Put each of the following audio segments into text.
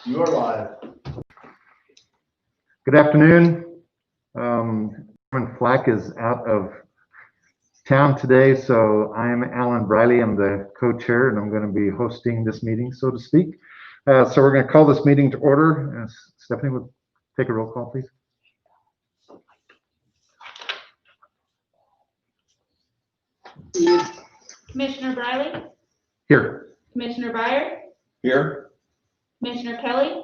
You're live. Good afternoon. Chairman Flack is out of town today, so I'm Alan Briley. I'm the co-chair, and I'm going to be hosting this meeting, so to speak. So we're going to call this meeting to order. Stephanie, would take a roll call, please. Commissioner Briley, Here. Commissioner Byer, Here. Commissioner Kelly,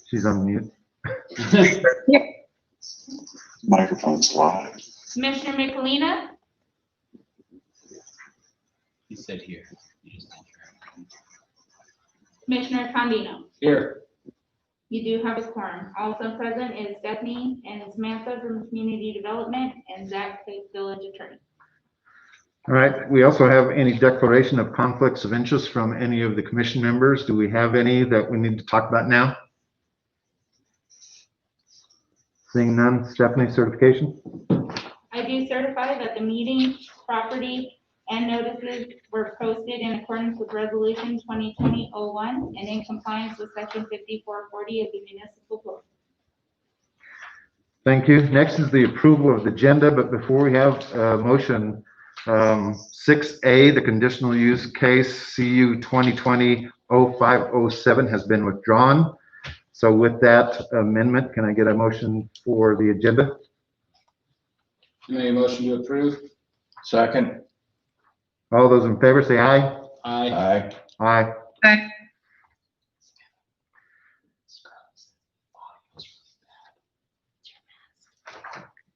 She's on mute. Microphone's live. Commissioner Michelina, He said here. You just didn't hear him. Commissioner Condino. Here. You do have a quorum. Also present is Stephanie and Samantha from Community Development and Zach, the village attorney. All right. We also have any declaration of conflicts of interest from any of the commission members. Do we have any that we need to talk about now? Seeing none. Stephanie, certification? I do certify that the meeting, property, and notices were posted in accordance with Resolution 2020-01 and in compliance with Section 5440 of the Municipal Code. Thank you. Next is the approval of the agenda, but before we have a motion, 6A, the conditional use case CU 2020-0507 has been withdrawn. So with that amendment, can I get a motion for the agenda? Make a motion to approve. Second. All those in favor say aye. Aye. Aye. Aye.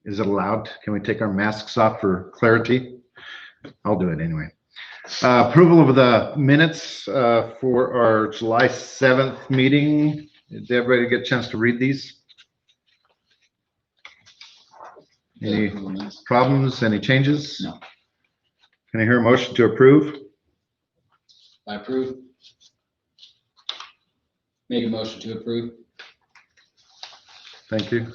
Is it allowed? Can we take our masks off for clarity? I'll do it anyway. Approval of the minutes for our July 7th meeting. Did everybody get a chance to read these? Any problems, any changes? No. Can I hear a motion to approve? I approve. Make a motion to approve. Thank you.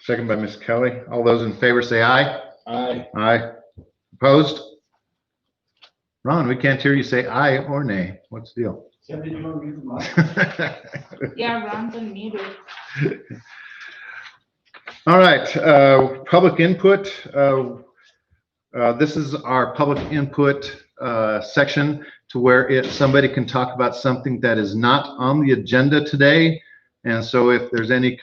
Second by Ms. Kelly. All those in favor say aye. Aye. Aye. Opposed? Ron, we can't hear you say aye or nay. What's the deal? Yeah, Ron's unmuted. All right, public input. This is our public input section to where somebody can talk about something that is not on the agenda today. And so if there's anybody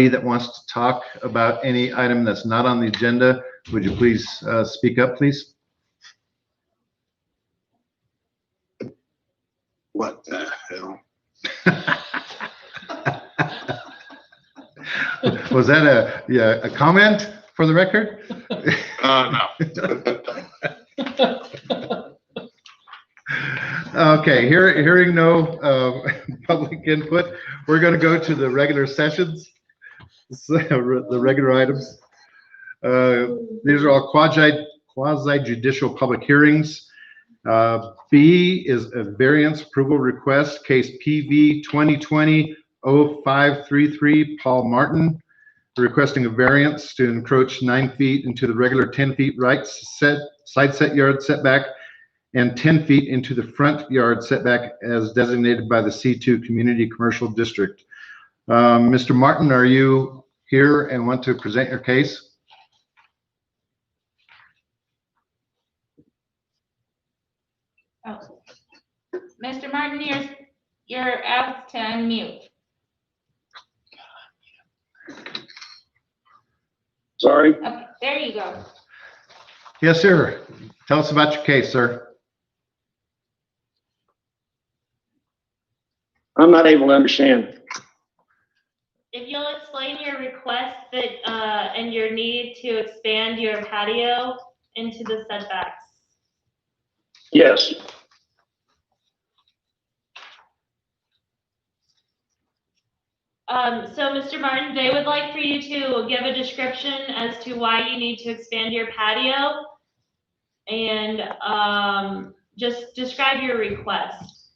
that wants to talk about any item that's not on the agenda, would you please speak up, please? What the hell? Was that a comment for the record? No. Okay, hearing no public input, we're going to go to the regular sessions, the regular items. These are all quasi judicial public hearings. B is a variance approval request, case PV 2020-0533, Paul Martin, requesting a variance to encroach 9 feet into the regular 10 feet side set yard setback and 10 feet into the front yard setback as designated by the C2 Community Commercial District. Mr. Martin, are you here and want to present your case? Oh. Mr. Martin, you're asked to unmute. Sorry. Okay, there you go. Yes, sir. Tell us about your case, sir. I'm not able to understand. If you'll explain your request that, and your need to expand your patio into the setbacks. Yes. So Mr. Martin, they would like for you to give a description as to why you need to expand your patio and, just describe your request.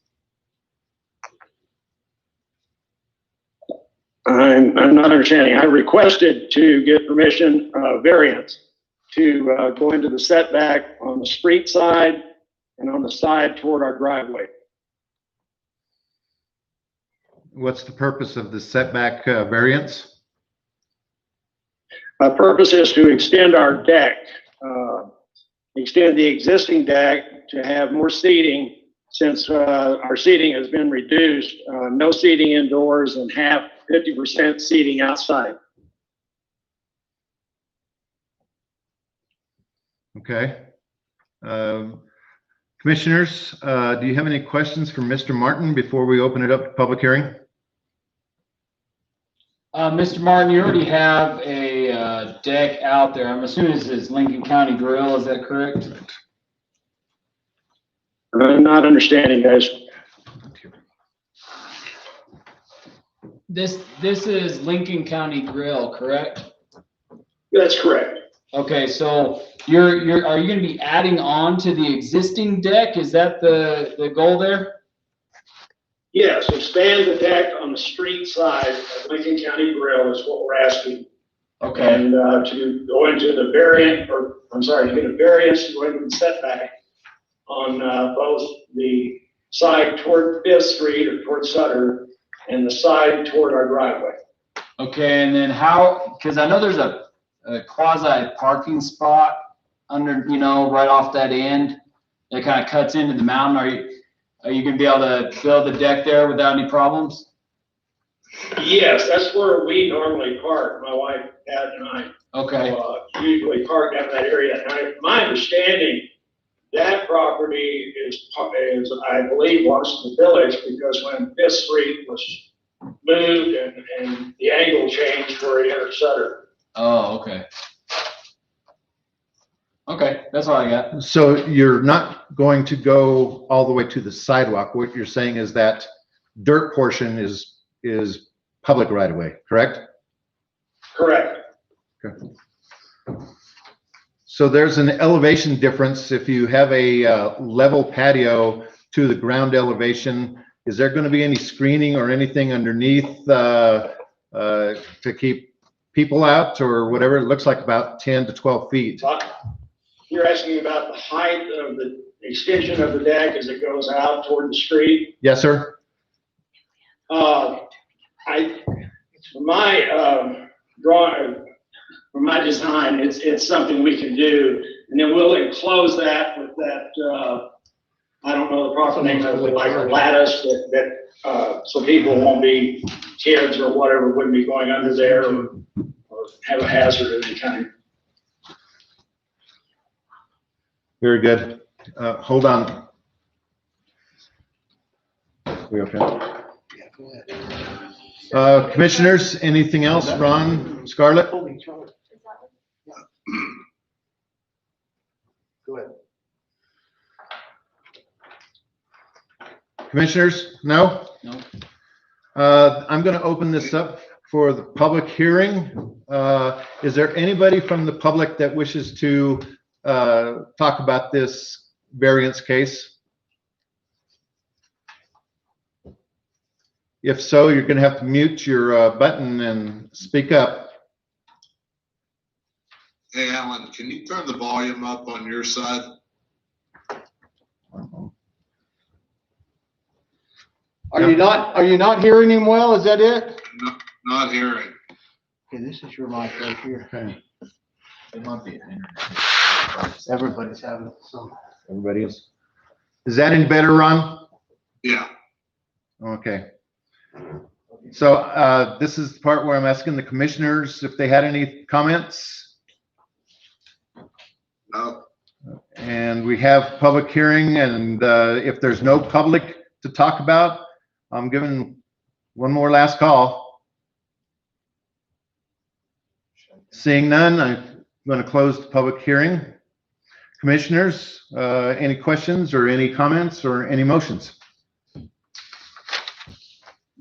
I'm not understanding. I requested to get permission, variance to go into the setback on the street side and on the side toward our driveway. What's the purpose of the setback variance? Our purpose is to extend our deck, extend the existing deck to have more seating since our seating has been reduced. No seating indoors and 50% seating outside. Okay. Commissioners, do you have any questions for Mr. Martin before we open it up to public hearing? Mr. Martin, you already have a deck out there. I'm assuming this is Lincoln County Grill, is that correct? I'm not understanding, guys. This is Lincoln County Grill, correct? That's correct. Okay, so are you gonna be adding on to the existing deck? Is that the goal there? Yes, expand the deck on the street side of Lincoln County Grill is what we're asking. Okay, And to go into the variant, or I'm sorry, to get a variance to go into the setback on both the side toward Fifth Street or toward Sutter and the side toward our driveway. okay, and then how, because I know there's a quasi parking spot under, right off that end that kind of cuts into the mountain. Are you gonna be able to build the deck there without any problems? Yes, that's where we normally park, my wife, Dad, and I. Okay, Usually park down in that area. And my understanding, that property is, I believe, belongs to the village because when Fifth Street was moved and the angle changed where it entered Sutter. oh, okay. Okay, that's all I got. So you're not going to go all the way to the sidewalk. What you're saying is that dirt portion is public right of way, correct? Correct. So there's an elevation difference. If you have a level patio to the ground elevation, is there going to be any screening or anything underneath to keep people out or whatever? It looks like about 10 to 12 feet. You're asking about the height of the extension of the deck as it goes out toward the street? Yes, sir. For my drawing, for my design, it's something we can do, and then we'll enclose that with that, I don't know the proper name of it, like a lattice that so people won't be, kids or whatever, wouldn't be going under there or have a hazard of any kind. Very good. Hold on. We okay? Commissioners, anything else? Ron, Scarlett? Go ahead. Commissioners, no? No. I'm going to open this up for the public hearing. Is there anybody from the public that wishes to talk about this variance case? If so, you're going to have to mute your button and speak up. Hey, Alan, can you turn the volume up on your side? Are you not hearing him well? Is that it? No, not hearing. Okay, this is your mic right here. Okay. It might be an Everybody's having some. Everybody is. Is that any better, Ron? Yeah. Okay. So this is the part where I'm asking the commissioners if they had any comments. No. And we have public hearing, and if there's no public to talk about, I'm giving one more last call. Seeing none, I'm going to close the public hearing. Commissioners, any questions or any comments or any motions?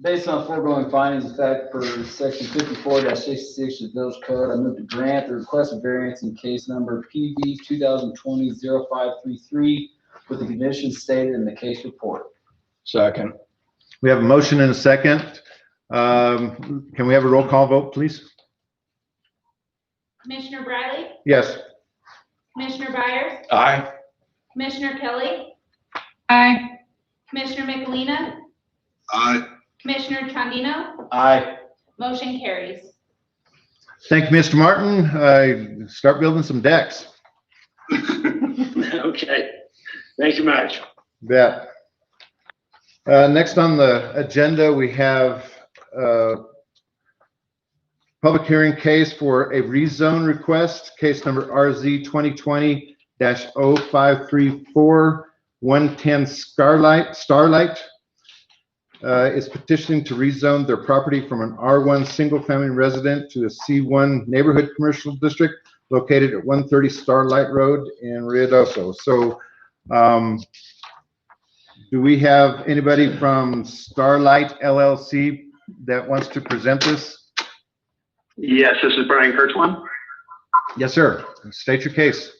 Based on foregoing findings, in fact, for section 54-66 of the village code, I move to grant the request of variance in case number PV 2020-0533 with the conditions stated in the case report. Second. We have a motion and a second. Can we have a roll call vote, please? Commissioner Briley? Yes. Commissioner Byers, Aye. Commissioner Kelly, Aye. Commissioner Michelina, Aye. Commissioner Trondino, Aye. motion carries. Thank you, Mr. Martin. Start building some decks. Okay, thank you much. Bet. Next on the agenda, we have public hearing case for a rezone request, case number RZ 2020-0534, 110 Starlight. Is petitioning to rezone their property from an R1 single-family resident to a C1 neighborhood commercial district located at 130 Starlight Road in Ruidoso. So, do we have anybody from Starlight LLC that wants to present this? Yes, this is Brian Kurtzwan. Yes, sir. State your case.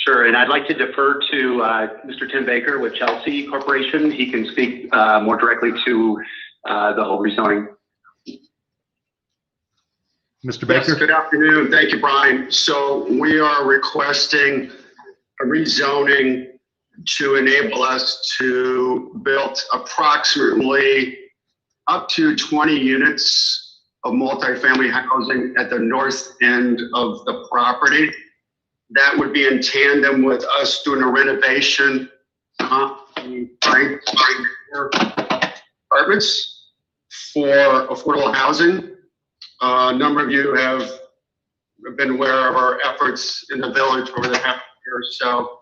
Sure, and I'd like to defer to Mr. Tim Baker with Chelsea Corporation. He can speak more directly to the whole rezoning. Mr. Yes, Baker? good afternoon. Thank you, Brian. So we are requesting a rezoning to enable us to build approximately up to 20 units of multifamily housing at the north end of the property. That would be in tandem with us doing a renovation apartments for affordable housing. A number of you have been aware of our efforts in the village over the past year or so.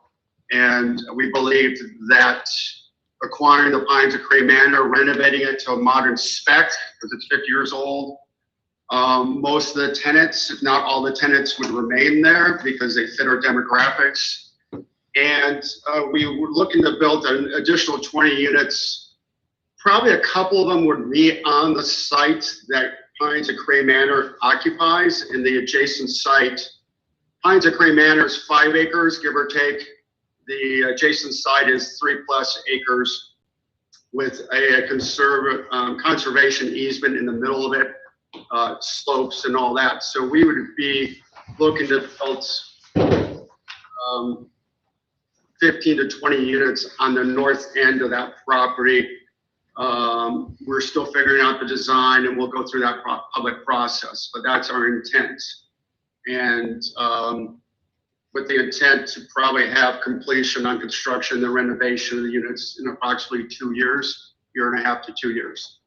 And we believe that acquiring the Pines of Cray Manor, renovating it to a modern spec, because it's 50 years old, most of the tenants, if not all the tenants, would remain there because they fit our demographics. And we were looking to build an additional 20 units. Probably a couple of them would be on the site that Pines of Cray Manor occupies. In the adjacent site, Pines of Cray Manor is 5 acres, give or take. The adjacent site is 3+ acres with a conservation easement in the middle of it. Slopes and all that. So we would be looking to build 15 to 20 units on the north end of that property. We're still figuring out the design and we'll go through that public process, but that's our intent. And with the intent to probably have completion on construction, the renovation of the units in approximately 2 years, 1.5 to 2 years.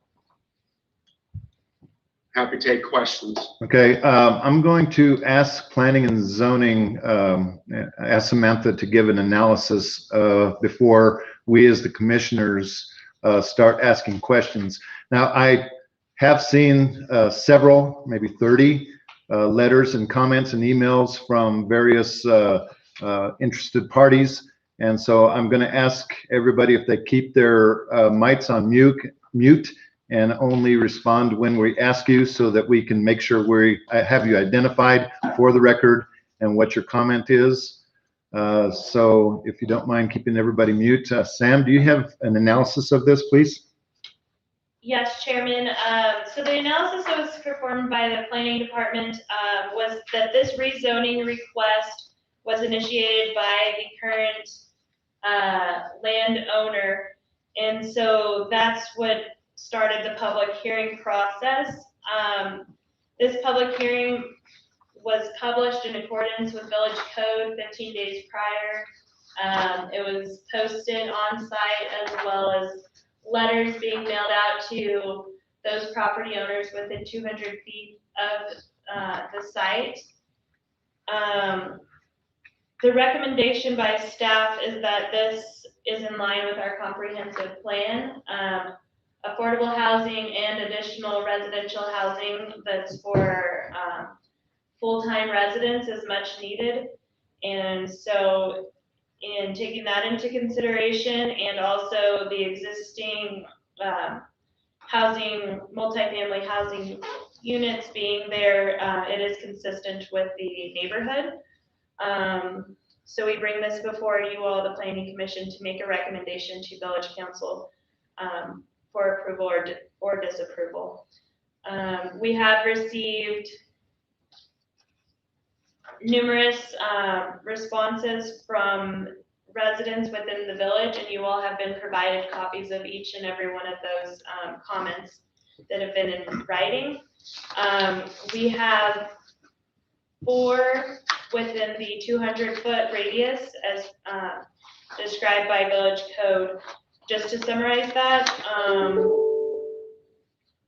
Happy to take questions. Okay, I'm going to ask planning and zoning, ask Samantha to give an analysis before we as the commissioners start asking questions. Now, I have seen several, maybe 30 letters and comments and emails from various interested parties. And so I'm going to ask everybody if they keep their mics on mute and only respond when we ask you so that we can make sure we have you identified for the record and what your comment is. So if you don't mind keeping everybody mute. Sam, do you have an analysis of this, please? Yes, Chairman. So the analysis that was performed by the planning department was that this rezoning request was initiated by the current landowner. And so that's what started the public hearing process. This public hearing was published in accordance with Village Code 15 days prior. It was posted on site as well as letters being mailed out to those property owners within 200 feet of the site. The recommendation by staff is that this is in line with our comprehensive plan. Affordable housing and additional residential housing that's for full-time residents is much needed. And so in taking that into consideration and also the existing housing, multifamily housing units being there, it is consistent with the neighborhood. So we bring this before you all, the Planning Commission, to make a recommendation to Village Council for approval or disapproval. We have received numerous responses from residents within the village, and you all have been provided copies of each and every one of those comments that have been in writing. We have 4 within the 200-foot radius as described by village code. Just to summarize that,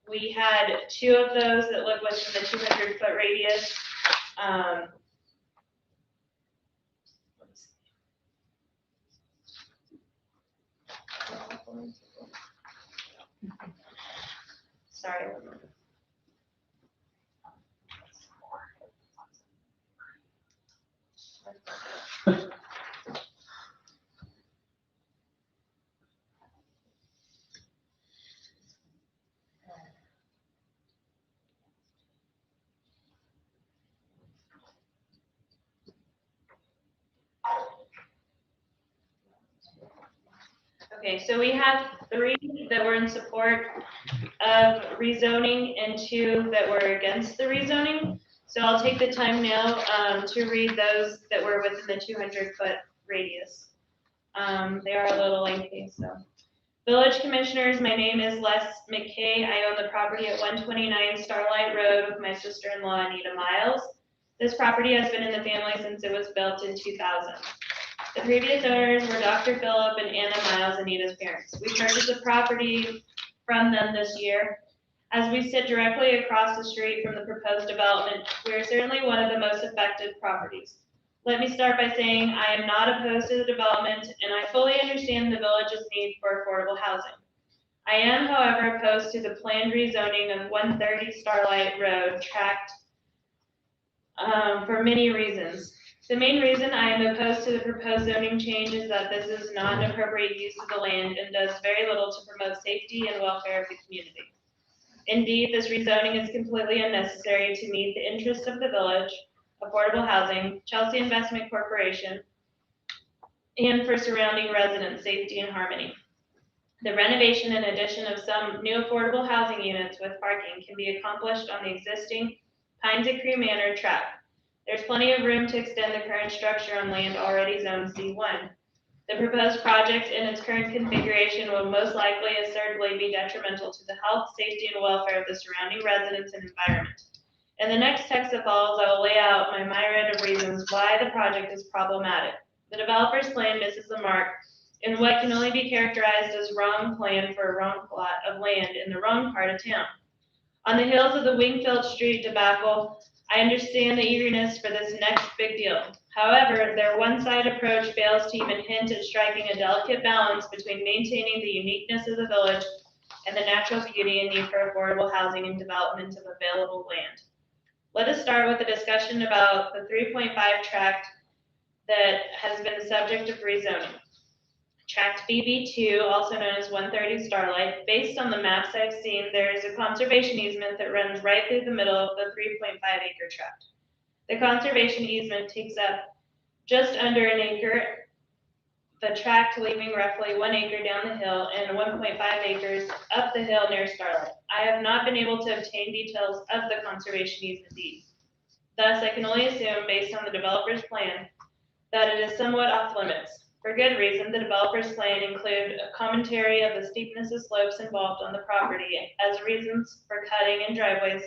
we had 2 of those that live within the 200-foot radius. Sorry. Okay, so we have 3 that were in support of rezoning and 2 that were against the rezoning. So I'll take the time now to read those that were within the 200-foot radius. They are a little lengthy, so. Village Commissioners, my name is Les McKay. I own the property at 129 Starlight Road with my sister-in-law, Anita Miles. This property has been in the family since it was built in 2000. The previous owners were Dr. Phillip and Anna Miles, Anita's parents. We purchased the property from them this year. As we sit directly across the street from the proposed development, we are certainly one of the most affected properties. Let me start by saying I am not opposed to the development, and I fully understand the village's need for affordable housing. I am, however, opposed to the planned rezoning of 130 Starlight Road tract for many reasons. The main reason I am opposed to the proposed zoning change is that this is not an appropriate use of the land and does very little to promote safety and welfare of the community. Indeed, this rezoning is completely unnecessary to meet the interests of the village, affordable housing, Chelsea Investment Corporation, and for surrounding residents' safety and harmony. The renovation and addition of some new affordable housing units with parking can be accomplished on the existing Pines and Creek Manor tract. There's plenty of room to extend the current structure on land already zoned C1. The proposed project in its current configuration will most likely assuredly be detrimental to the health, safety, and welfare of the surrounding residents and environment. In the next text that follows, I will lay out my myriad of reasons why the project is problematic. The developer's plan misses the mark in what can only be characterized as wrong plan for a wrong plot of land in the wrong part of town. On the heels of the Wingfield Street debacle, I understand the eagerness for this next big deal. However, their one-sided approach fails to even hint at striking a delicate balance between maintaining the uniqueness of the village and the natural beauty and need for affordable housing and development of available land. Let us start with a discussion about the 3.5 tract that has been the subject of rezoning. Tract BB2, also known as 130 Starlight, based on the maps I've seen, there is a conservation easement that runs right through the middle of the 3.5 acre tract. The conservation easement takes up just under an acre, the tract leaving roughly 1 acre down the hill and 1.5 acres up the hill near Starlight. I have not been able to obtain details of the conservation easement deed. Thus, I can only assume, based on the developer's plan, that it is somewhat off limits. For good reason, the developer's plan include a commentary of the steepness of slopes involved on the property as reasons for cutting in driveways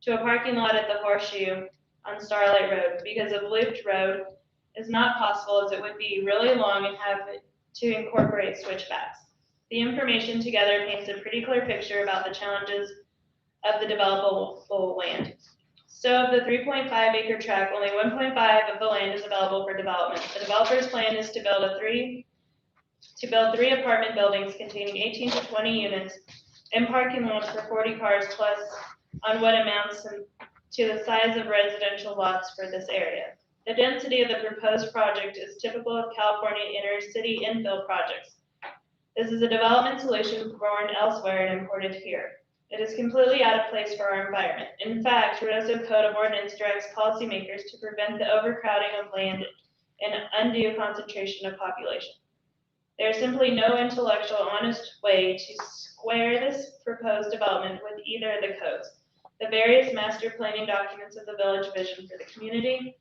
to a parking lot at the Horseshoe on Starlight Road, because a looped road is not possible as it would be really long and have to incorporate switchbacks. The information together paints a pretty clear picture about the challenges of the developable land. So of the 3.5 acre tract, only 1.5 of the land is available for development. The developer's plan is to build three apartment buildings containing 18 to 20 units and parking lots for 40 cars plus on what amounts to the size of residential lots for this area. The density of the proposed project is typical of California inner city infill projects. This is a development solution born elsewhere and imported here. It is completely out of place for our environment. In fact, Reynosa Code of Ordinance directs policymakers to prevent the overcrowding of land and undue concentration of population. There is simply no intellectual, honest way to square this proposed development with either of the codes, the various master planning documents of the village vision for the community,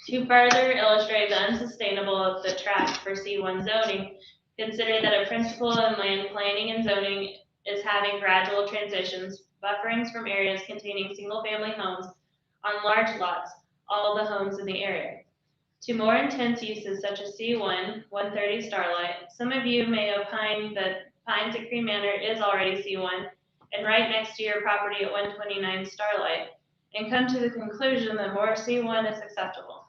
To further illustrate the unsustainable of the tract for C1 zoning, consider that a principle in land planning and zoning is having gradual transitions, bufferings from areas containing single-family homes on large lots, all the homes in the area, to more intense uses such as C1, 130 Starlight. Some of you may opine that Pines at Green Manor is already C1 and right next to your property at 129 Starlight, and come to the conclusion that more C1 is acceptable.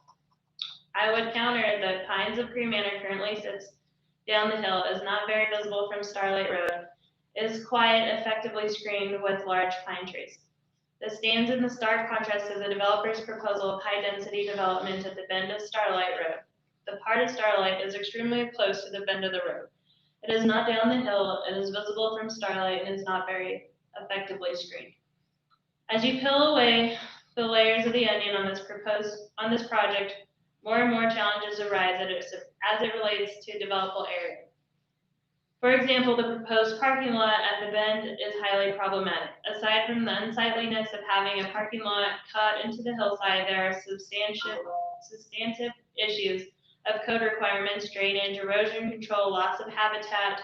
I would counter that Pines of Green Manor currently sits down the hill, is not very visible from Starlight Road, is quiet, effectively screened with large pine trees. This stands in the stark contrast to the developer's proposal of high-density development at the bend of Starlight Road. The part of Starlight is extremely close to the bend of the road. It is not down the hill, it is visible from Starlight, and is not very effectively screened. As you peel away the layers of the onion on this project, more and more challenges arise as it relates to developable area. For example, the proposed parking lot at the bend is highly problematic. Aside from the unsightliness of having a parking lot cut into the hillside, there are substantive issues of code requirements, drainage, erosion control, loss of habitat,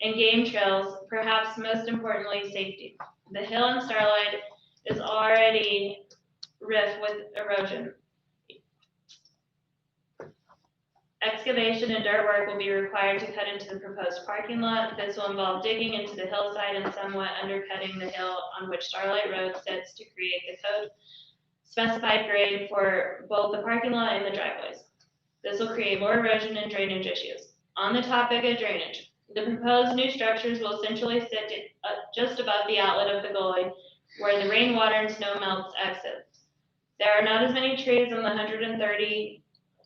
and game trails, perhaps most importantly, safety. The hill in Starlight is already rife with erosion. Excavation and dirt work will be required to cut into the proposed parking lot. This will involve digging into the hillside and somewhat undercutting the hill on which Starlight Road sits to create the code specified grade for both the parking lot and the driveways. This will create more erosion and drainage issues. On the topic of drainage, the proposed new structures will essentially sit just above the outlet of the gully where the rainwater and snow melts exit. There are not as many trees on the 130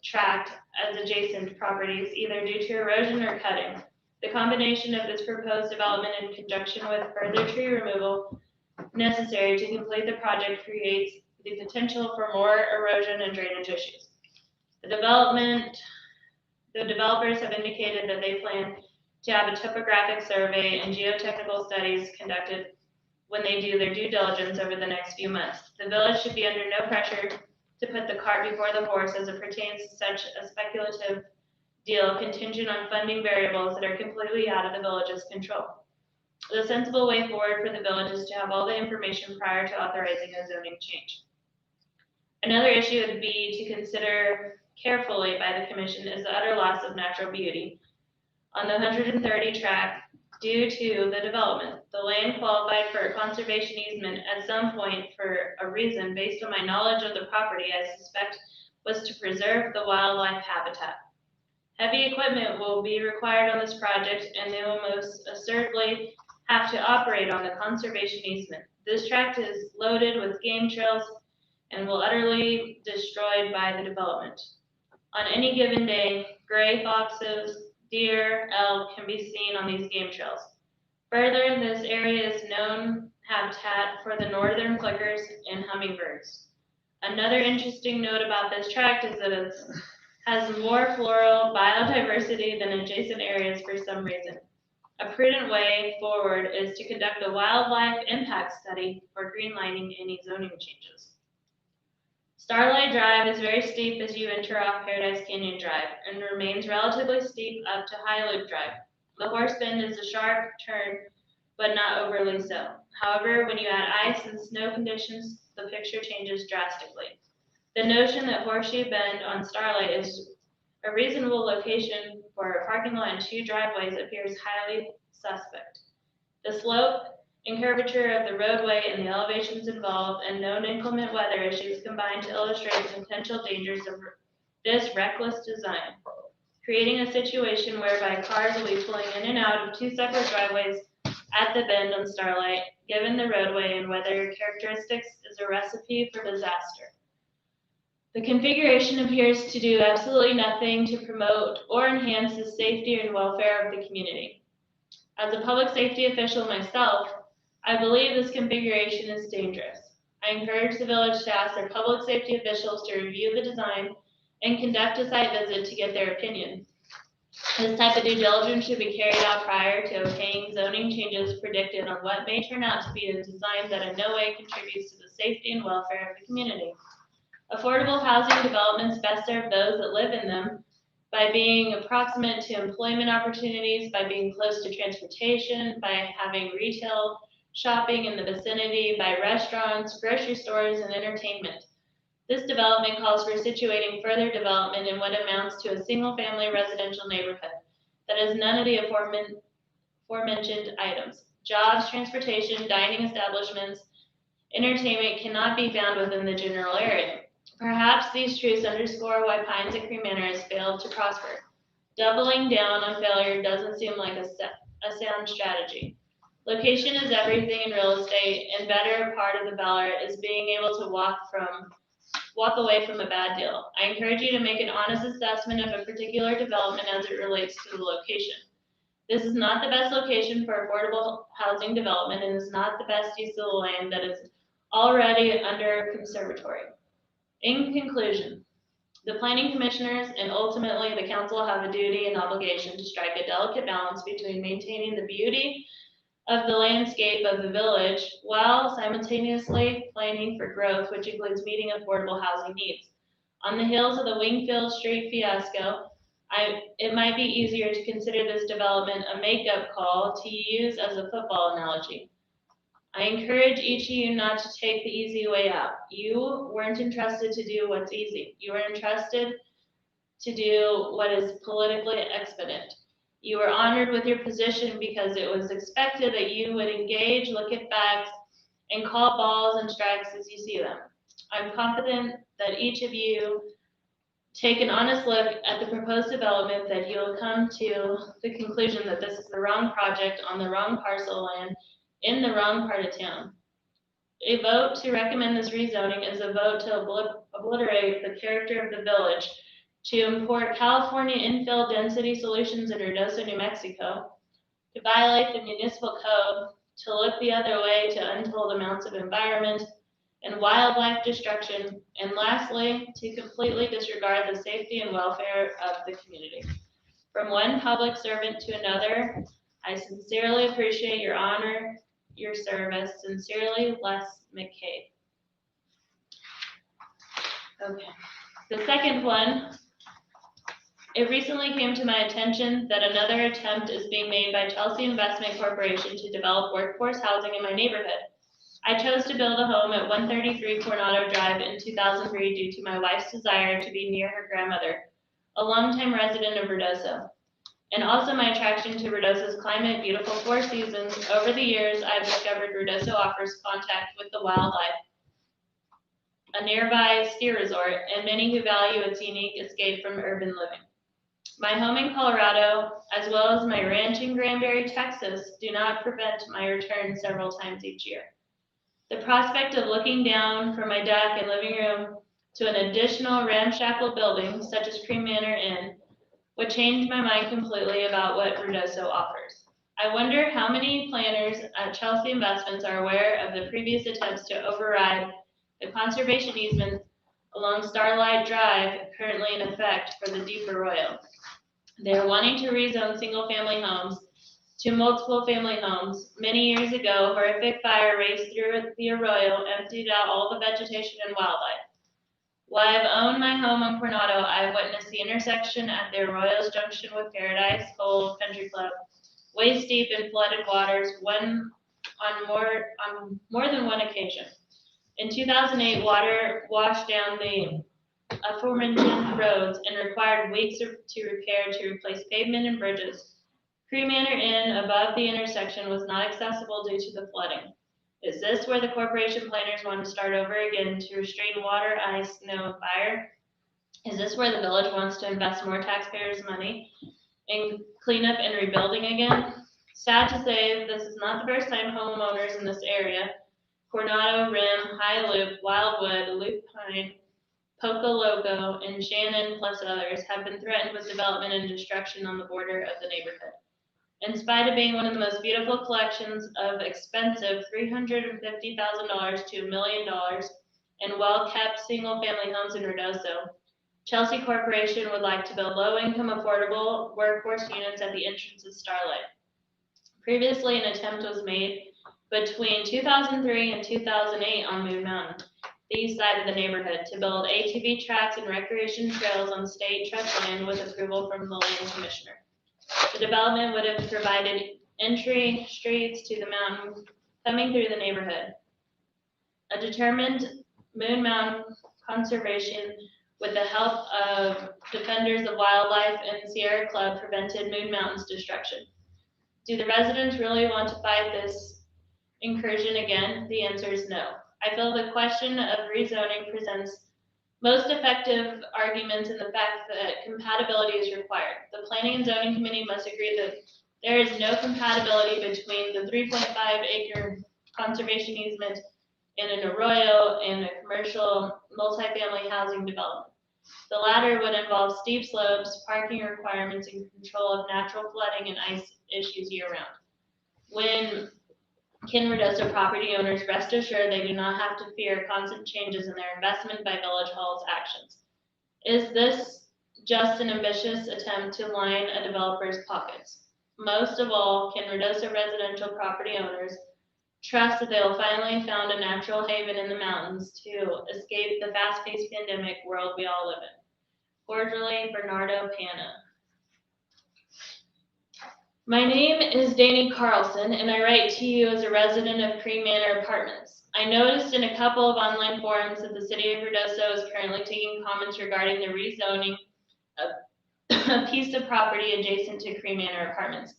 tract as adjacent properties, either due to erosion or cutting. The combination of this proposed development in conjunction with further tree removal necessary to complete the project creates the potential for more erosion and drainage issues. The developers have indicated that they plan to have a topographic survey and geotechnical studies conducted when they do their due diligence over the next few months. The village should be under no pressure to put the cart before the horse as it pertains to such a speculative deal contingent on funding variables that are completely out of the village's control. The sensible way forward for the village is to have all the information prior to authorizing a zoning change. Another issue would be to consider carefully by the commission is the utter loss of natural beauty. On the 130 tract, due to the development, the land qualified for a conservation easement at some point for a reason based on my knowledge of the property, I suspect was to preserve the wildlife habitat. Heavy equipment will be required on this project and they will most assuredly have to operate on the conservation easement. This tract is loaded with game trails and will utterly destroyed by the development. On any given day, gray foxes, deer, elk can be seen on these game trails. Further, this area is known habitat for the northern flickers and hummingbirds. Another interesting note about this tract is that it has more floral biodiversity than adjacent areas for some reason. A prudent way forward is to conduct a wildlife impact study for greenlining any zoning changes. Starlight Drive is very steep as you enter off Paradise Canyon Drive and remains relatively steep up to High Loop Drive. The horse bend is a sharp turn, but not overly so. However, when you add ice and snow conditions, the picture changes drastically. The notion that Horseshoe Bend on Starlight is a reasonable location for a parking lot and two driveways appears highly suspect. The slope and curvature of the roadway and the elevations involved and known inclement weather issues combine to illustrate the potential dangers of this reckless design, creating a situation whereby cars will be pulling in and out of two separate driveways at the bend on Starlight. Given the roadway and weather characteristics, is a recipe for disaster. The configuration appears to do absolutely nothing to promote or enhance the safety and welfare of the community. As a public safety official myself, I believe this configuration is dangerous. I encourage the village to ask their public safety officials to review the design and conduct a site visit to get their opinion. This type of due diligence should be carried out prior to obtaining zoning changes predicted on what may turn out to be a design that in no way contributes to the safety and welfare of the community. Affordable housing developments best serve those that live in them by being approximate to employment opportunities, by being close to transportation, by having retail shopping in the vicinity, by restaurants, grocery stores, and entertainment. This development calls for situating further development in what amounts to a single-family residential neighborhood that has none of the aforementioned items. Jobs, transportation, dining establishments, entertainment cannot be found within the general area. Perhaps these truths underscore why Pines at Cream Manor has failed to prosper. Doubling down on failure doesn't seem like a sound strategy. Location is everything in real estate, and better part of the valor is being able to walk away from a bad deal. I encourage you to make an honest assessment of a particular development as it relates to the location. This is not the best location for affordable housing development, and is not the best use of the land that is already under conservatory. In conclusion, the planning commissioners and ultimately the council have a duty and obligation to strike a delicate balance between maintaining the beauty of the landscape of the village while simultaneously planning for growth, which includes meeting affordable housing needs. On the heels of the Wingfield Street fiasco, it might be easier to consider this development a makeup call to use as a football analogy. I encourage each of you not to take the easy way out. You weren't entrusted to do what's easy. You were entrusted to do what is politically expedient. You were honored with your position because it was expected that you would engage, look at facts, and call balls and strikes as you see them. I'm confident that each of you take an honest look at the proposed development, that you'll come to the conclusion that this is the wrong project on the wrong parcel of land in the wrong part of town. A vote to recommend this rezoning is a vote to obliterate the character of the village, to import California infill density solutions in Ruidoso, New Mexico, to violate the municipal code, to look the other way to untold amounts of environment and wildlife destruction, and lastly, to completely disregard the safety and welfare of the community. From one public servant to another, I sincerely appreciate your honor, your service. Sincerely, Les McCabe. Okay. The second one, it recently came to my attention that another attempt is being made by Chelsea Investment Corporation to develop workforce housing in my neighborhood. I chose to build a home at 133 Coronado Drive in 2003 due to my wife's desire to be near her grandmother, a longtime resident of Ruidoso, and also my attraction to Ruidoso's climate, beautiful four seasons. Over the years, I've discovered Ruidoso offers contact with the wildlife, a nearby ski resort, and many who value its unique escape from urban living. My home in Colorado, as well as my ranch in Granbury, Texas, do not prevent my return several times each year. The prospect of looking down from my deck and living room to an additional ramshackle building, such as Cream Manor Inn, would change my mind completely about what Ruidoso offers. I wonder how many planners at Chelsea Investments are aware of the previous attempts to override the conservation easement along Starlight Drive currently in effect for the Deep Arroyo. They are wanting to rezone single-family homes to multiple family homes. Many years ago, horrific fire raced through the arroyo, emptied out all the vegetation and wildlife. While I've owned my home on Coronado, I've witnessed the intersection at the arroyo's junction with Paradise Cove Country Club, waist deep in flooded waters, on more than one occasion. In 2008, water washed down the aforementioned roads and required weeks to repair to replace pavement and bridges. Cream Manor Inn above the intersection was not accessible due to the flooding. Is this where the corporation planners want to start over again to restrain water, ice, snow, and fire? Is this where the village wants to invest more taxpayers' money in cleanup and rebuilding again? Sad to say, this is not the first time homeowners in this area, Coronado, Rim, High Loop, Wildwood, Loop Pine, Poco Loco, and Shannon, plus others, have been threatened with development and destruction on the border of the neighborhood. In spite of being one of the most beautiful collections of expensive $350,000 to $1 million and well-kept single-family homes in Ruidoso, Chelsea Corporation would like to build low-income, affordable workforce units at the entrance of Starlight. Previously, an attempt was made between 2003 and 2008 on Moon Mountain. the east side of the neighborhood to build ATV tracks and recreation trails on state trust land with approval from the land commissioner. The development would have provided entry streets to the mountain coming through the neighborhood. A determined Moon Mountain conservation with the help of Defenders of Wildlife and Sierra Club prevented Moon Mountain's destruction. Do the residents really want to fight this incursion again? The answer is no. I feel the question of rezoning presents most effective arguments in the fact that compatibility is required. The Planning and Zoning Committee must agree that there is no compatibility between the 3.5 acre conservation easement in an arroyo and a commercial multifamily housing development. The latter would involve steep slopes, parking requirements, and control of natural flooding and ice issues year-round. When Ken Rudoso property owners rest assured they do not have to fear constant changes in their investment by Village Hall's actions. Is this just an ambitious attempt to line a developer's pockets? Most of all, Ken Rudoso residential property owners trust that they will finally found a natural haven in the mountains to escape the fast-paced pandemic world we all live in. Cordially, Bernardo Pana. My name is Danny Carlson, and I write to you as a resident of Cream Manor Apartments. I noticed in a couple of online forums that the city of Rudoso is currently taking comments regarding the rezoning of a piece of property adjacent to Cream Manor Apartments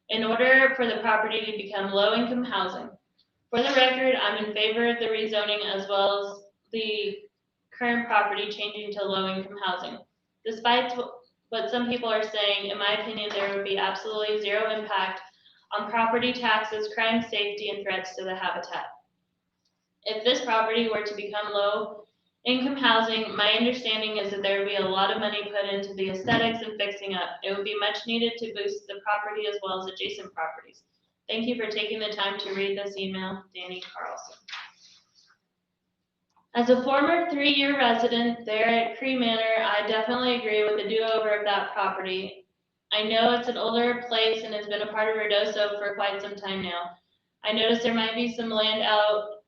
in order for the property to become low-income housing. For the record, I'm in favor of the rezoning as well as the current property changing to low-income housing. Despite what some people are saying, in my opinion, there would be absolutely zero impact on property taxes, crime, safety, and threats to the habitat. If this property were to become low-income housing, my understanding is that there would be a lot of money put into the aesthetics and fixing up. It would be much needed to boost the property as well as adjacent properties. Thank you for taking the time to read this email, Danny Carlson. As a former 3-year resident there at Cream Manor, I definitely agree with the do-over of that property. I know it's an older place and has been a part of Rudoso for quite some time now. I noticed there might be some land out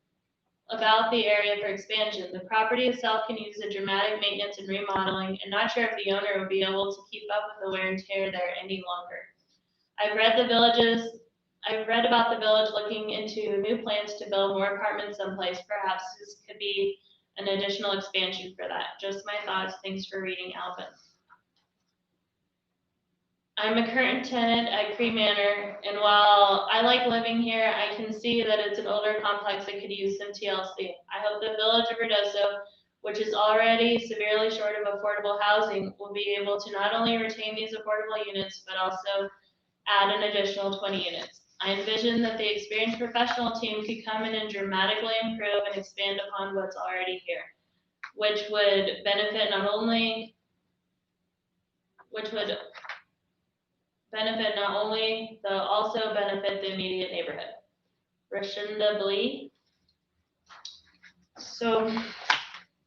about the area for expansion. The property itself can use a dramatic maintenance and remodeling, and not sure if the owner would be able to keep up with the wear and tear there any longer. I've read about the village looking into new plans to build more apartments someplace. Perhaps this could be an additional expansion for that. Just my thoughts. Thanks for reading, Alvin. I'm a current tenant at Cream Manor, and while I like living here, I can see that it's an older complex that could use some TLC. I hope the village of Rudoso, which is already severely short of affordable housing, will be able to not only retain these affordable units, but also add an additional 20 units. I envision that the experienced professional team could come in and dramatically improve and expand upon what's already here, which would benefit not only they'll also benefit the immediate neighborhood. Rashinda Blee. So,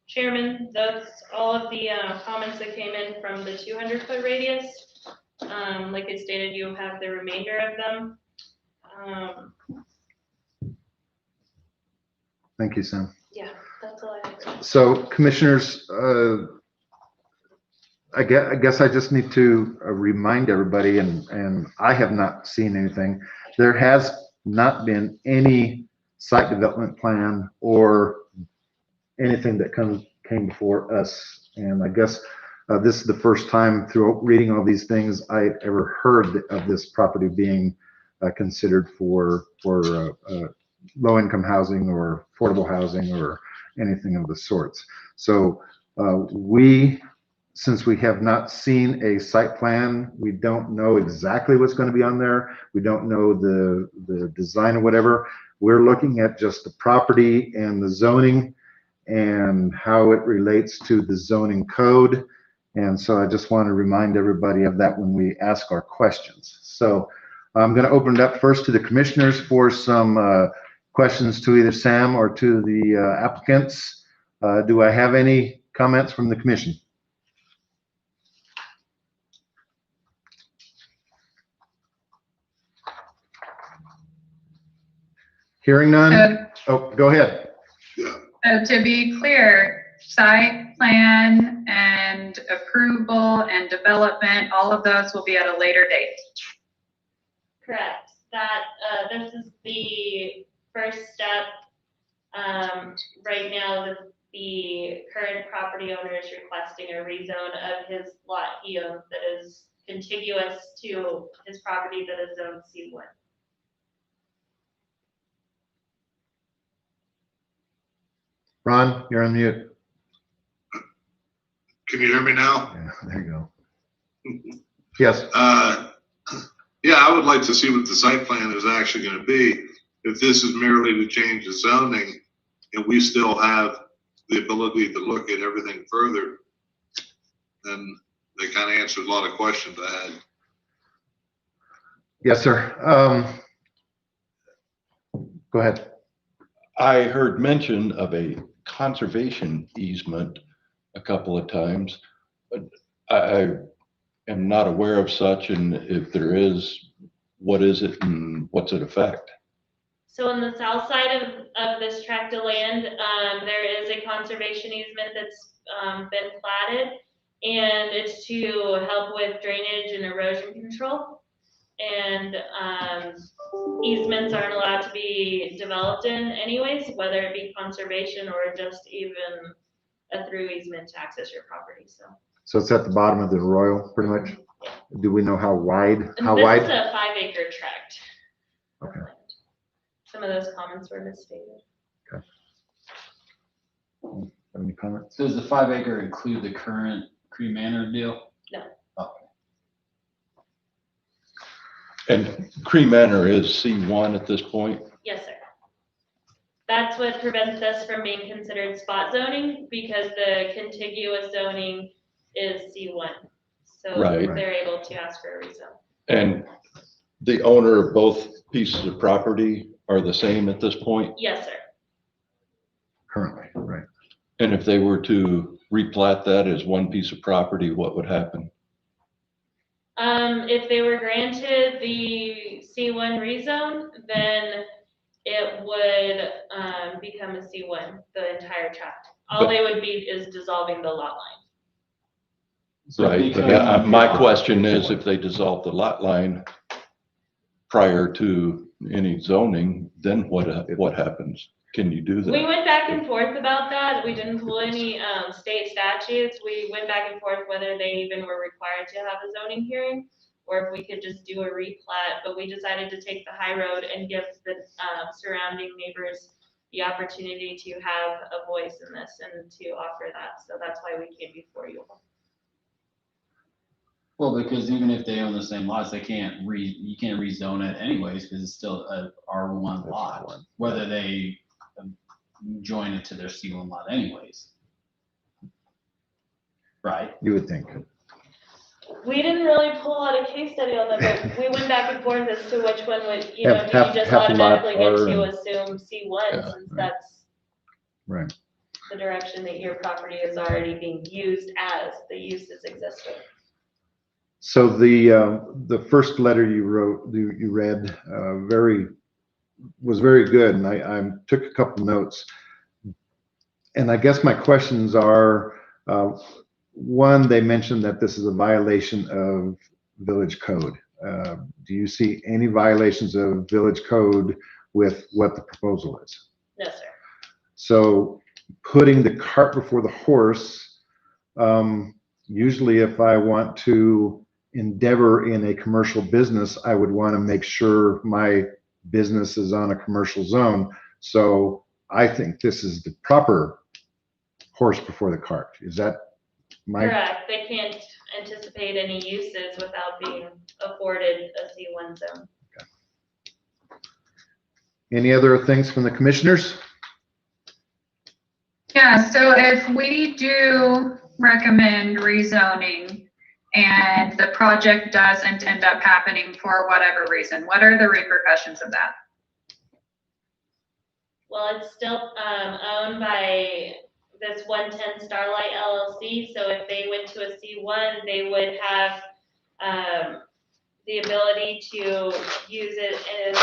Chairman, that's all of the comments that came in from the 200-foot radius. Like I stated, you have the remainder of them. Thank you, Sam. Yeah, that's all I have. So commissioners, I guess I just need to remind everybody, and I have not seen anything. There has not been any site development plan or anything that came before us. And I guess this is the first time through reading all these things I ever heard of this property being considered for low-income housing or affordable housing or anything of the sorts. So since we have not seen a site plan, we don't know exactly what's going to be on there. We don't know the design or whatever. We're looking at just the property and the zoning and how it relates to the zoning code. And so I just want to remind everybody of that when we ask our questions. So I'm going to open it up first to the commissioners for some questions to either Sam or to the applicants. Do I have any comments from the commission? Hearing none? Oh, go ahead. Yeah, So to be clear, site plan and approval and development, all of those will be at a later date. Correct. That, this is the first step. Right now, the current property owner is requesting a rezone of his lot he owns that is contiguous to his property that is zoned C1. Ron, you're on mute. Can you hear me now? Yeah, there you go. Yes. Yeah, I would like to see what the site plan is actually gonna be. If this is merely to change the zoning and we still have the ability to look at everything further, then they kind of answered a lot of questions I had. Yes, sir. Go ahead. I heard mention of a conservation easement a couple of times. But I am not aware of such, and if there is, what is it and what's it affect? So on the south side of this tract of land, there is a conservation easement that's been platted, and it's to help with drainage and erosion control. And easements aren't allowed to be developed in anyways, whether it be conservation or just even a through easement to access your property, so. So it's at the bottom of the arroyo, pretty much? Do we know how wide? How This wide? is a 5-acre tract. Okay. Some of those comments were misstated. Have any comments? Does the 5-acre include the current Cree Manor deal? No. Okay. And Cree Manor is C1 at this point? Yes, sir. That's what prevents us from being considered spot zoning, because the contiguous zoning is C1. So Right. they're able to ask for a rezone. And the owner of both pieces of property are the same at this point? Yes, sir. Currently, right. And if they were to replat that as one piece of property, what would happen? If they were granted the C1 rezone, then it would become a C1, the entire tract. All they would be is dissolving the lot line. So Right, it but becomes- my question is, if they dissolve the lot line prior to any zoning, then what happens? Can you do We that? went back and forth about that. We didn't pull any state statutes. We went back and forth whether they even were required to have a zoning hearing, or if we could just do a replat, but we decided to take the high road and give the surrounding neighbors the opportunity to have a voice in this and to offer that. So that's why we came before you. Well, because even if they own the same lots, you can't rezone it anyways, because it's still a R1 lot, whether they join it to their C1 lot anyways. Right? You would think. We didn't really pull out a case study on that, but we went back and forth as to which one would, you know, Half- do you half- just half the lot automatically get are to in- assume C1 Yeah, since right. that's Right. the direction that your property is already being used as, the use is existing. So the first letter you wrote, you read, was very good, and I took a couple notes. And I guess my questions are, one, they mentioned that this is a violation of village code. Do you see any violations of village code with what the proposal is? No, sir. So putting the cart before the horse, usually if I want to endeavor in a commercial business, I would want to make sure my business is on a commercial zone. So I think this is the proper horse before the cart. Is that my? Correct. They can't anticipate any uses without being afforded a C1 zone. Any other things from the commissioners? Yeah, so if we do recommend rezoning and the project doesn't end up happening for whatever reason, what are the repercussions of that? Well, it's still owned by this 110 Starlight LLC, so if they went to a C1, they would have the ability to use it as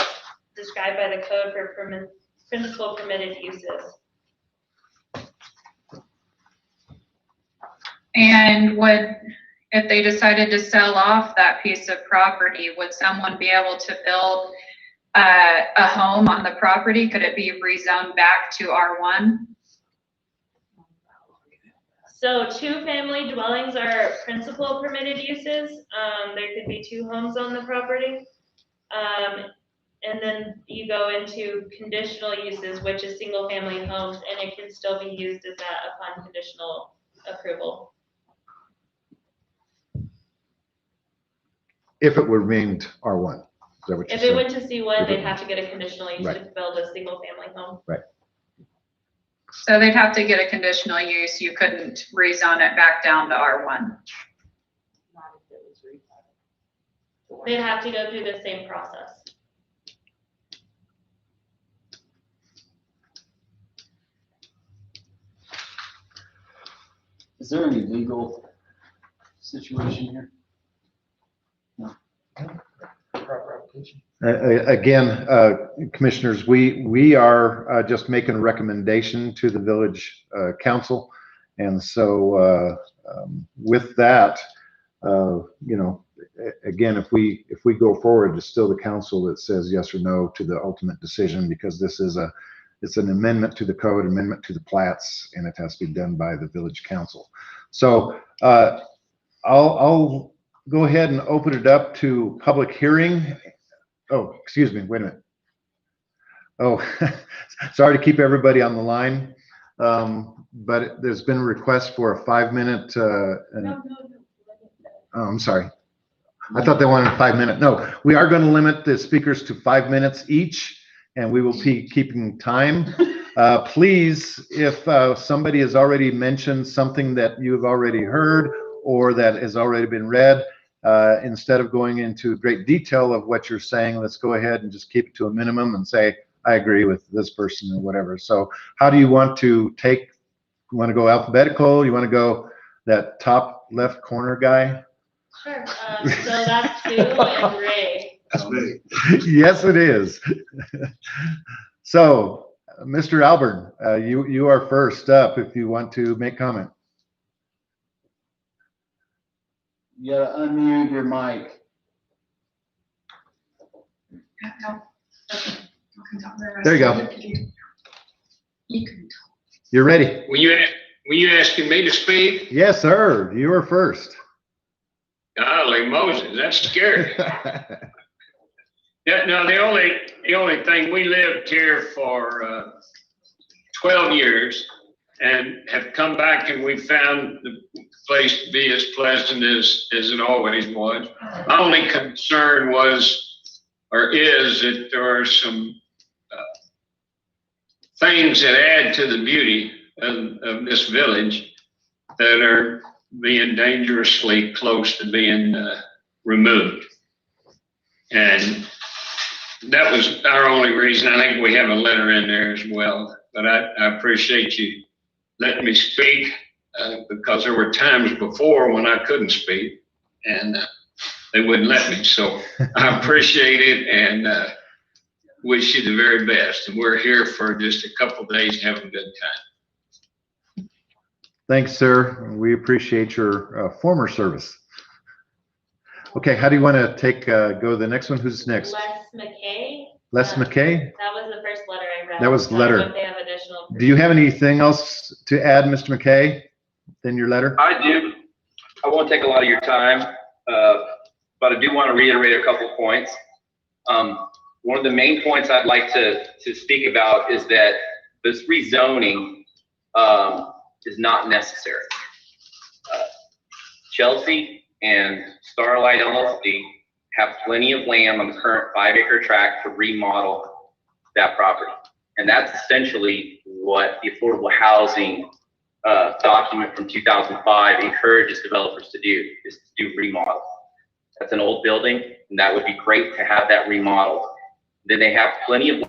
described by the code for principal permitted uses. And if they decided to sell off that piece of property, would someone be able to build a home on the property? Could it be rezoned back to R1? So two-family dwellings are principal permitted uses. There could be 2 homes on the property. And then you go into conditional uses, which is single-family homes, and it can still be used as that upon conditional approval. If it were remained R1. Is that what you're If saying? it went to C1, they'd have to get a conditional use Right. to build a single-family home. So they'd have to get a conditional use. You couldn't rezone it back down to R1. They'd have to go through the same process. Is there any legal situation here? Again, commissioners, we are just making a recommendation to the village council. And so with that, again, if we go forward, it's still the council that says yes or no to the ultimate decision, because this is it's an amendment to the code, amendment to the plats, and it has to be done by the village council. So I'll go ahead and open it up to public hearing. Oh, excuse me, wait a minute. Oh, sorry to keep everybody on the line, but there's been a request for a 5-minute. Oh, I'm sorry. I thought they wanted a 5-minute. No, we are going to limit the speakers to 5 minutes each, and we will be keeping time. Please, if somebody has already mentioned something that you've already heard or that has already been read, instead of going into great detail of what you're saying, let's go ahead and just keep it to a minimum and say, I agree with this person or whatever. So how do you want to take, you want to go alphabetical? You want to go that top left corner guy? Sure. So that's Sue and Ray. That's me. Yes, it is. So, Mr. Albert, you are first up if you want to make comment. You gotta unmute your mic. There you go. You're ready. Were you asking me to speak? Yes, sir. You are first. Golly Moses, that's scary. Yeah, no, the only thing, we lived here for 12 years and have come back and we found the place to be as pleasant as it always was. My only concern was, or is, that there are some things that add to the beauty of this village that are being dangerously close to being removed. And that was our only reason. I think we have a letter in there as well, but I appreciate you letting me speak because there were times before when I couldn't speak and they wouldn't let me. So I appreciate it and wish you the very best. And we're here for just a couple of days, having a good time. Thanks, sir. We appreciate your former service. Okay, how do you want to take go to the next one? Who's next? Les McKay. Les McKay? That was the first letter I read. That was the I don't know letter. if they have additional. Do you have anything else to add, Mr. McKay, in your letter? I do. I won't take a lot of your time, but I do want to reiterate a couple points. One of the main points I'd like to speak about is that this rezoning is not necessary. Chelsea and Starlight LLC have plenty of land on the current 5-acre tract to remodel that property. And that's essentially what the affordable housing document from 2005 encourages developers to do, is to do remodel. That's an old building, and that would be great to have that remodeled. Then they have plenty of